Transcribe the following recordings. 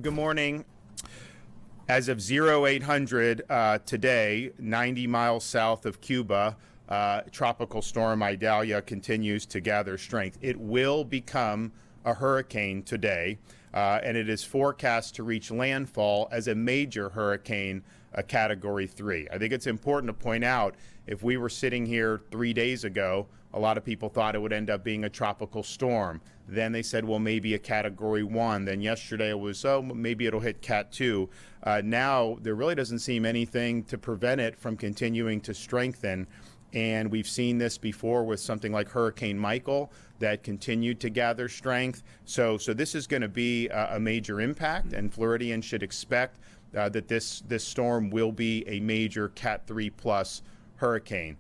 Good morning. As of 0800 today, 90 miles south of Cuba, Tropical Storm Idalia continues to gather strength. It will become a hurricane today, and it is forecast to reach landfall as a major hurricane, a Category 3. I think it's important to point out, if we were sitting here 3 days ago, a lot of people thought it would end up being a tropical storm. Then they said, well, maybe a Category 1. Then yesterday it was, oh, maybe it'll hit Cat 2. Now there really doesn't seem anything to prevent it from continuing to strengthen. And we've seen this before with something like Hurricane Michael that continued to gather strength. So this is going to be a major impact, and Floridians should expect that this storm will be a major Cat 3 plus hurricane.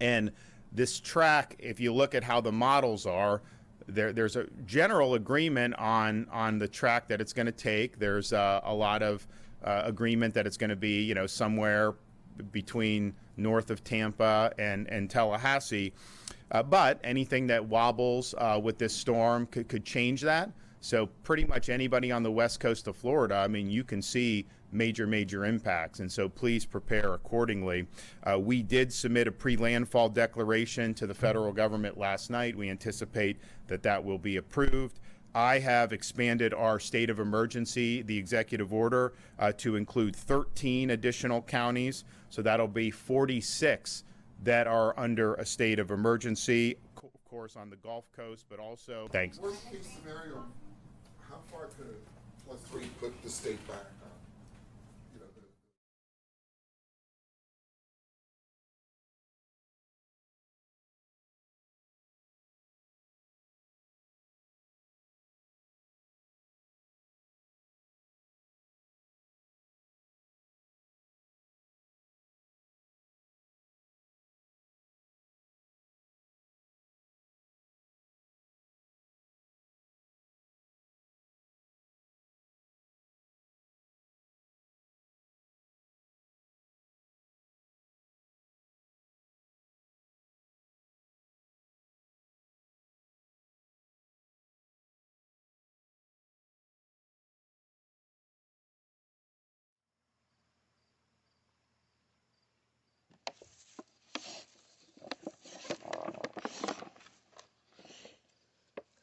And this track, if you look at how the models are, there's a general agreement on the track that it's going to take. There's a lot of agreement that it's going to be, you know, somewhere between north of Tampa and Tallahassee. But anything that wobbles with this storm could change that. So pretty much anybody on the west coast of Florida, I mean, you can see major impacts, and so please prepare accordingly. We did submit a pre-landfall declaration to the federal government last night. We anticipate that will be approved. I have expanded our state of emergency, the executive order, to include 13 additional counties, so that'll be 46 that are under a state of emergency, of course on the Gulf Coast, but also, thanks. Worst case scenario, how far could +3 put the state back?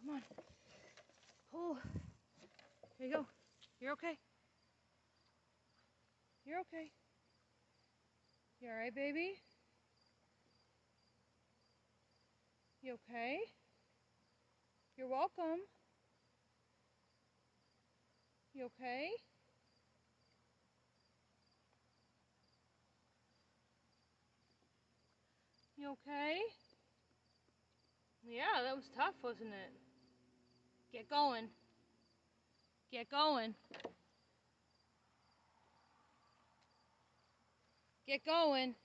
Come on. Pull. There you go. You're okay. You're okay. You alright, baby? You okay? You're welcome. You okay? You okay? Yeah, that was tough, wasn't it? Get going. Get going. Get going.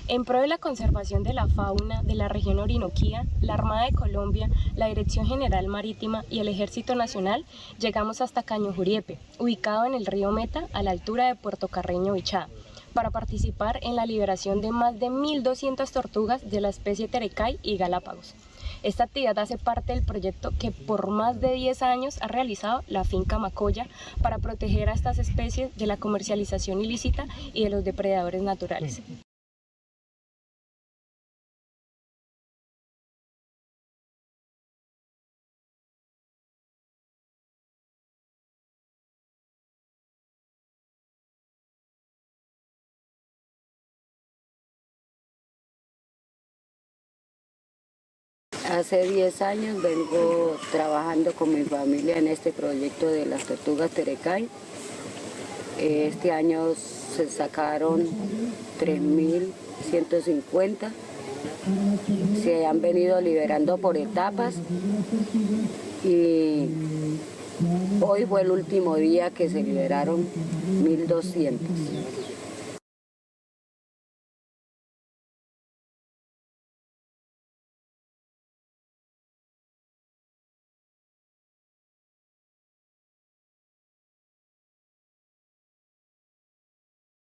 En pro de la conservación de la fauna de la región Orinoquía, la Armada de Colombia, la Dirección General Marítima y el Ejército Nacional llegamos hasta Caño Juriepe, ubicado en el río Meta a la altura de Puerto Carreño Bichada, para participar en la liberación de más de 1.200 tortugas de la especie terecay y Galápagos. Esta actividad hace parte del proyecto que por más de 10 años ha realizado la finca Macoya para proteger a estas especies de la comercialización ilícita y de los depredadores naturales. Hace 10 años vengo trabajando con mi familia en este proyecto de las tortugas terecay. Este año se sacaron 3.150. Se han venido liberando por etapas y hoy fue el último día que se liberaron 1.200.